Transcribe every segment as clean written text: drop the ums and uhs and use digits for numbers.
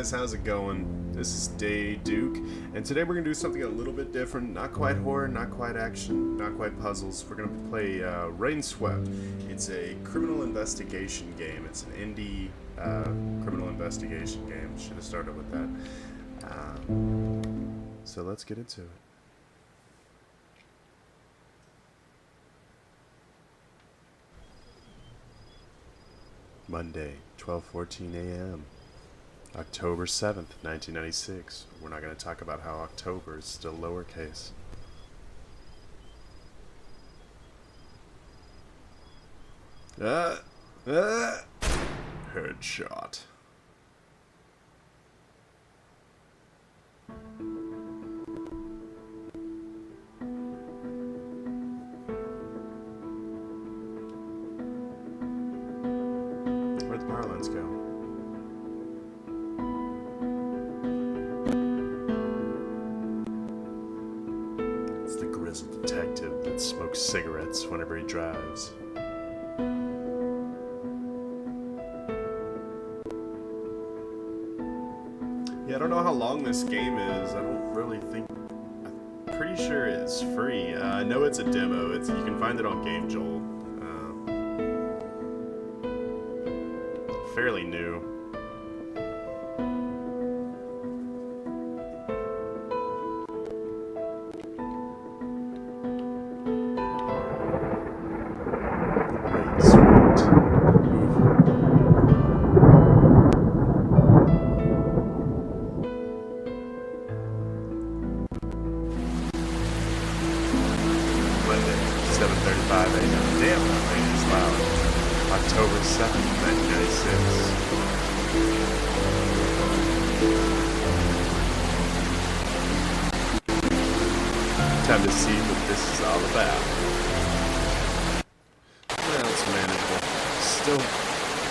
guys, how's it going? This is Day Duke, and today we're going to do something a little bit different. Not quite horror, not quite action, not quite puzzles. We're going to play Rainswept. It's a criminal investigation game. It's an indie criminal investigation game. Should have started with that. So let's get into it. Monday, 12:14 a.m. October 7th, 1996. We're not going to talk about how October is still lowercase. Headshot. Where'd the power lines go? It's the grizzled detective that smokes cigarettes whenever he drives. Yeah, I don't know how long this game is. I don't really think... I'm pretty sure it's free. I know it's a demo. You can find it on Game Joel. Fairly new. Rainswept. Monday, 7:35 a.m. Damn, that rain is loud. October 7th, 1996. Time to see what this is all about. Well, it's manageable. Still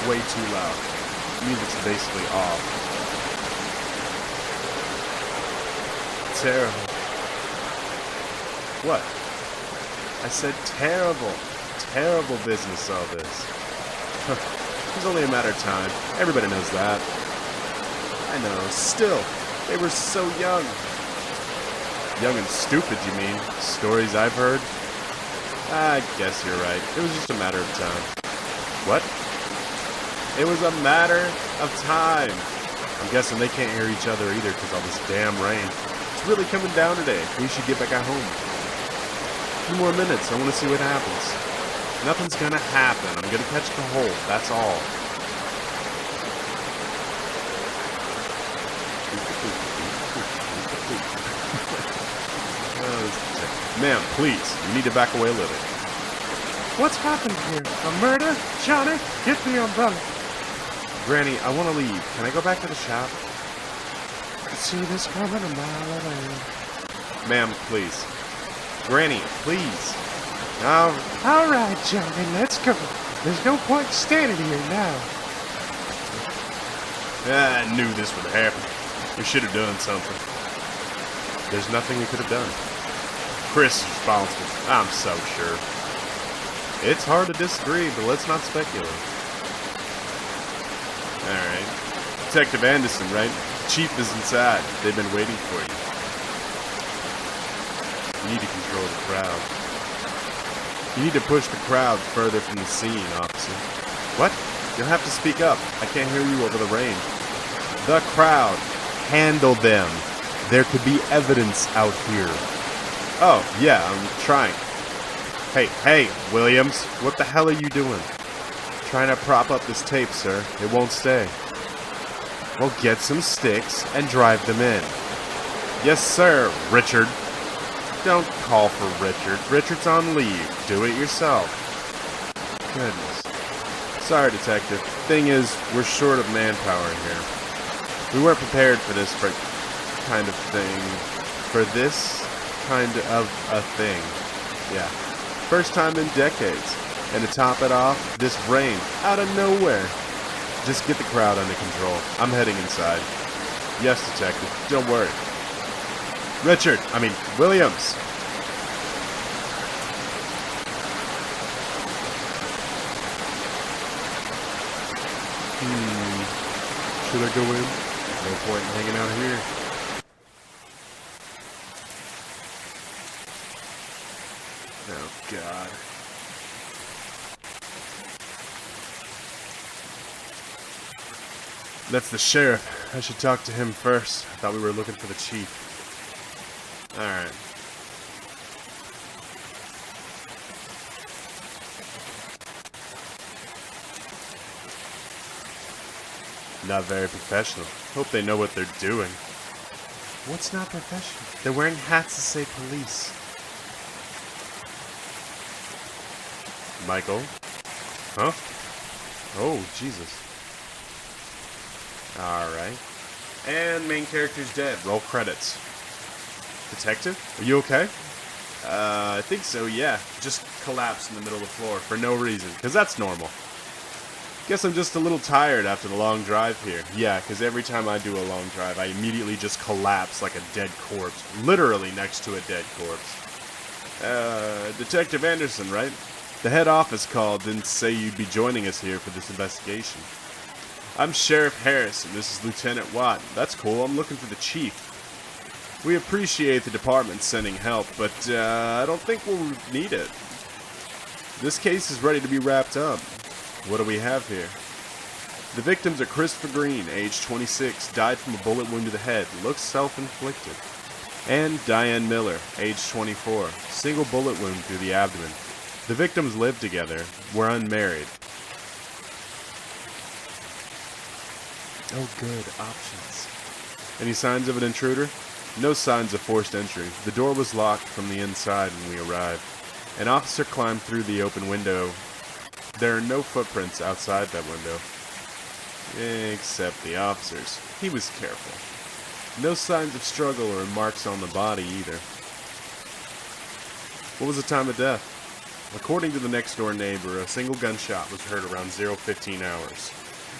way too loud. Music's basically off. Terrible. What? I said terrible. Terrible business, all this. It's only a matter of time. Everybody knows that. I know. Still, they were so young. Young and stupid, you mean? Stories I've heard? I guess you're right. It was just a matter of time. What? It was a matter of time. I'm guessing they can't hear each other either because all this damn rain. It's really coming down today. We should get back at home. A few more minutes. I want to see what happens. Nothing's gonna happen. I'm gonna catch the hole. That's all. Ma'am, please. You need to back away a little. What's happened here? A murder? Johnny, get the umbrella. Granny, I want to leave. Can I go back to the shop? I see this coming a mile away. Ma'am, please. Granny, please. All right, Johnny, let's go. There's no point standing here now. I knew this would happen. We should have done something. There's nothing we could have done. Chris is responsible. I'm so sure. It's hard to disagree, but let's not speculate. Alright. Detective Anderson, right? Chief is inside. They've been waiting for you. You need to control the crowd. You need to push the crowd further from the scene, officer. What? You'll have to speak up. I can't hear you over the rain. The crowd. Handle them. There could be evidence out here. Oh, yeah, I'm trying. Hey, Williams, what the hell are you doing? Trying to prop up this tape, sir. It won't stay. Well, get some sticks and drive them in. Yes, sir, Richard. Don't call for Richard. Richard's on leave. Do it yourself. Goodness. Sorry, detective. Thing is, we're short of manpower here. We weren't prepared for this kind of thing. For this kind of a thing. Yeah. First time in decades. And to top it off, this rain. Out of nowhere. Just get the crowd under control. I'm heading inside. Yes, detective. Don't worry. Williams. Should I go in? No point in hanging out here. Oh, God. That's the sheriff. I should talk to him first. I thought we were looking for the chief. Alright. Not very professional. Hope they know what they're doing. What's not professional? They're wearing hats that say police. Michael? Huh? Oh, Jesus. Alright. And main character's dead. Roll credits. Detective? Are you okay? I think so, yeah. Just collapsed in the middle of the floor for no reason, because that's normal. Guess I'm just a little tired after the long drive here. Yeah, because every time I do a long drive, I immediately just collapse like a dead corpse. Literally next to a dead corpse. Detective Anderson, right? The head office called, didn't say you'd be joining us here for this investigation. I'm Sheriff Harris, and this is Lieutenant Watt. That's cool, I'm looking for the chief. We appreciate the department sending help, but I don't think we'll need it. This case is ready to be wrapped up. What do we have here? The victims are Christopher Green, age 26, died from a bullet wound to the head, looks self-inflicted. And Diane Miller, age 24, single bullet wound through the abdomen. The victims lived together, were unmarried. Oh good, options. Any signs of an intruder? No signs of forced entry. The door was locked from the inside when we arrived. An officer climbed through the open window. There are no footprints outside that window. Except the officer's. He was careful. No signs of struggle or marks on the body either. What was the time of death? According to the next door neighbor, a single gunshot was heard around 0:15 hours.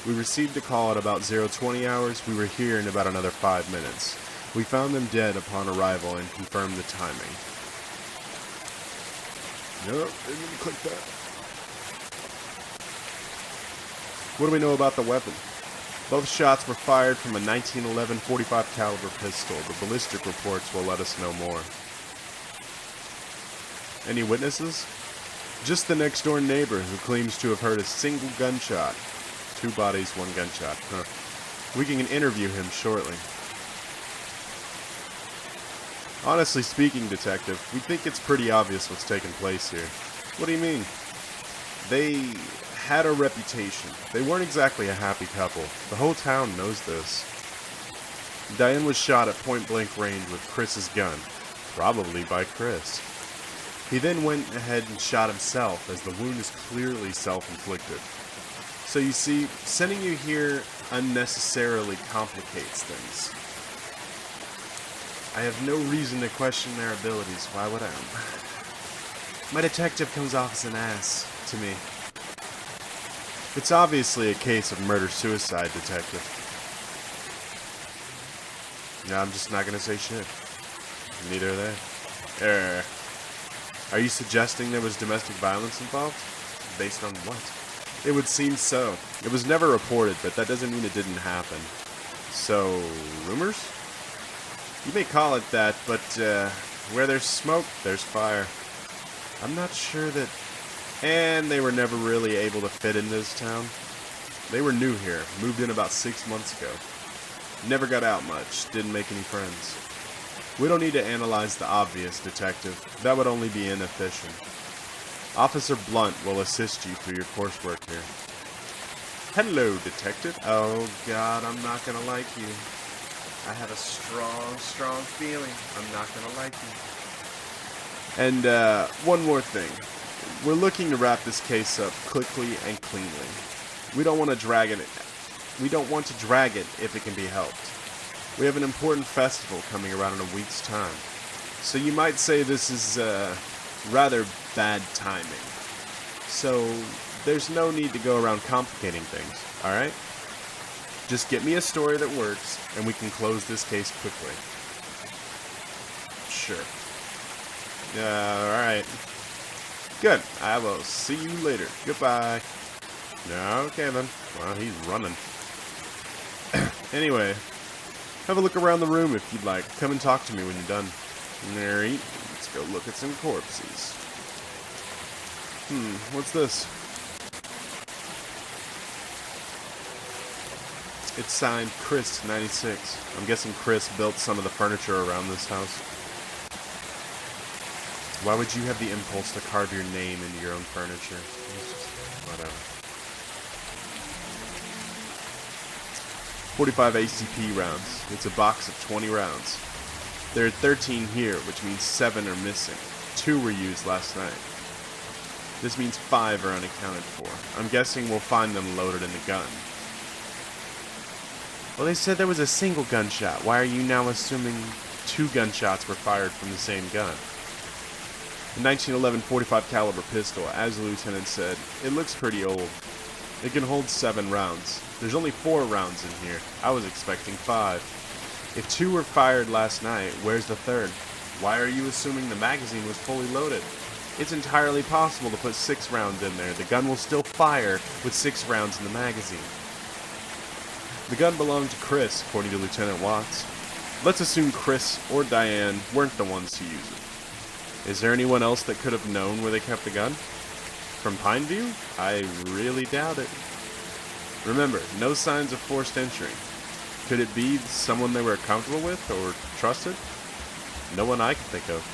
We received a call at about 0:20 hours. We were here in about another 5 minutes. We found them dead upon arrival and confirmed the timing. Nope, didn't even click that. What do we know about the weapon? Both shots were fired from a 1911 .45 caliber pistol. The ballistic reports will let us know more. Any witnesses? Just the next door neighbor who claims to have heard a single gunshot. 2 bodies, 1 gunshot. Huh. We can interview him shortly. Honestly speaking, Detective, we think it's pretty obvious what's taking place here. What do you mean? They had a reputation. They weren't exactly a happy couple. The whole town knows this. Diane was shot at point-blank range with Chris's gun. Probably by Chris. He then went ahead and shot himself, as the wound is clearly self-inflicted. So you see, sending you here unnecessarily complicates things. I have no reason to question their abilities. Why would I? My detective comes off as an ass to me. It's obviously a case of murder-suicide, Detective. No, I'm just not gonna say shit. Neither are they. Are you suggesting there was domestic violence involved? Based on what? It would seem so. It was never reported, but that doesn't mean it didn't happen. So, rumors? You may call it that, but where there's smoke, there's fire. I'm not sure that... And they were never really able to fit in this town. They were new here, moved in about 6 months ago. Never got out much, didn't make any friends. We don't need to analyze the obvious, Detective. That would only be inefficient. Officer Blunt will assist you through your coursework here. Hello, Detective. Oh, God, I'm not gonna like you. I have a strong feeling I'm not gonna like you. And, one more thing. We're looking to wrap this case up quickly and cleanly. We don't want to drag it if it can be helped. We have an important festival coming around in a week's time. So you might say this is, rather bad timing. So, there's no need to go around complicating things, alright? Just get me a story that works, and we can close this case quickly. Sure. Alright. Good. I will see you later. Goodbye. Okay then. Well, he's running. Anyway, Have a look around the room if you'd like. Come and talk to me when you're done. Alright, let's go look at some corpses. What's this? It's signed Chris 96. I'm guessing Chris built some of the furniture around this house. Why would you have the impulse to carve your name into your own furniture? It's just, whatever. 45 ACP rounds. It's a box of 20 rounds. There are 13 here, which means 7 are missing. 2 were used last night. This means 5 are unaccounted for. I'm guessing we'll find them loaded in the gun. Well, they said there was a single gunshot. Why are you now assuming 2 gunshots were fired from the same gun? The 1911 45 caliber pistol, as the lieutenant said, it looks pretty old. It can hold 7 rounds. There's only 4 rounds in here. I was expecting 5. If 2 were fired last night, where's the 3rd? Why are you assuming the magazine was fully loaded? It's entirely possible to put 6 rounds in there. The gun will still fire with 6 rounds in the magazine. The gun belonged to Chris, according to Lieutenant Watts. Let's assume Chris or Diane weren't the ones to use it. Is there anyone else that could have known where they kept the gun? From Pineview? I really doubt it. Remember, no signs of forced entry. Could it be someone they were comfortable with or trusted? No one I can think of.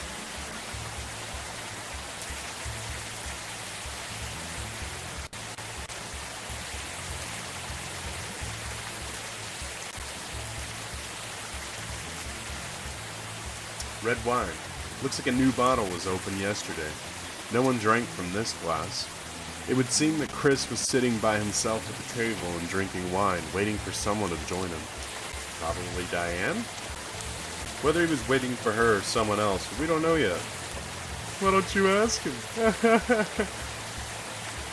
Red wine. Looks like a new bottle was opened yesterday. No one drank from this glass. It would seem that Chris was sitting by himself at the table and drinking wine, waiting for someone to join him. Probably Diane? Whether he was waiting for her or someone else, we don't know yet. Why don't you ask him?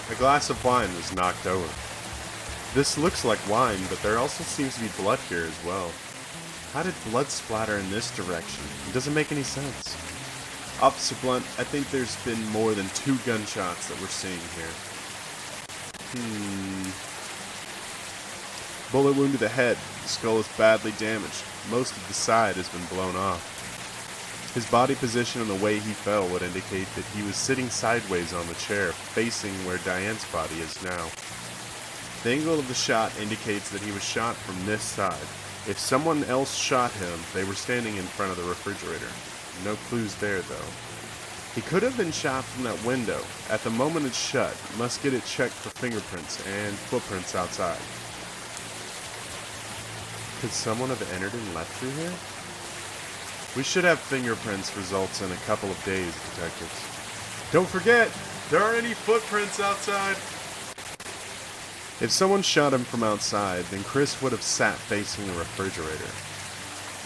A glass of wine was knocked over. This looks like wine, but there also seems to be blood here as well. How did blood splatter in this direction? It doesn't make any sense. Officer Blunt, I think there's been more than 2 gunshots that we're seeing here. Bullet wound to the head. The skull is badly damaged. Most of the side has been blown off. His body position and the way he fell would indicate that he was sitting sideways on the chair, facing where Diane's body is now. The angle of the shot indicates that he was shot from this side. If someone else shot him, they were standing in front of the refrigerator. No clues there, though. He could have been shot from that window. At the moment it's shut, must get it checked for fingerprints and footprints outside. Could someone have entered and left through here? We should have fingerprints results in a couple of days, detectives. Don't forget, there aren't any footprints outside. If someone shot him from outside, then Chris would have sat facing the refrigerator.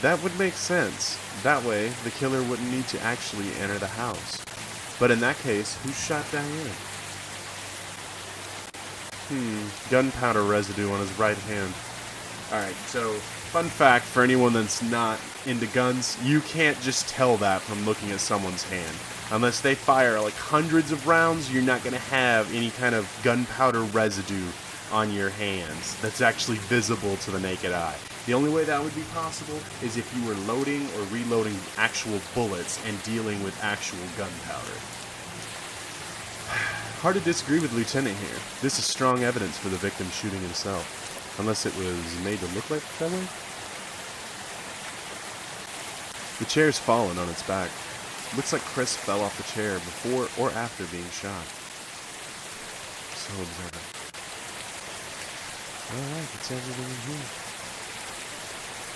That would make sense. That way, the killer wouldn't need to actually enter the house. But in that case, who shot Diane? Gunpowder residue on his right hand. Alright, so, fun fact for anyone that's not into guns, you can't just tell that from looking at someone's hand. Unless they fire like hundreds of rounds, you're not going to have any kind of gunpowder residue on your hands that's actually visible to the naked eye. The only way that would be possible is if you were loading or reloading actual bullets and dealing with actual gunpowder. Hard to disagree with Lieutenant here. This is strong evidence for the victim shooting himself. Unless it was made to look like that way? The chair's fallen on its back. Looks like Chris fell off the chair before or after being shot. So observant. Alright, that's everything in here.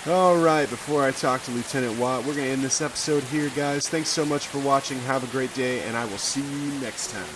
Alright, before I talk to Lieutenant Watt, we're going to end this episode here, guys. Thanks so much for watching. Have a great day, and I will see you next time.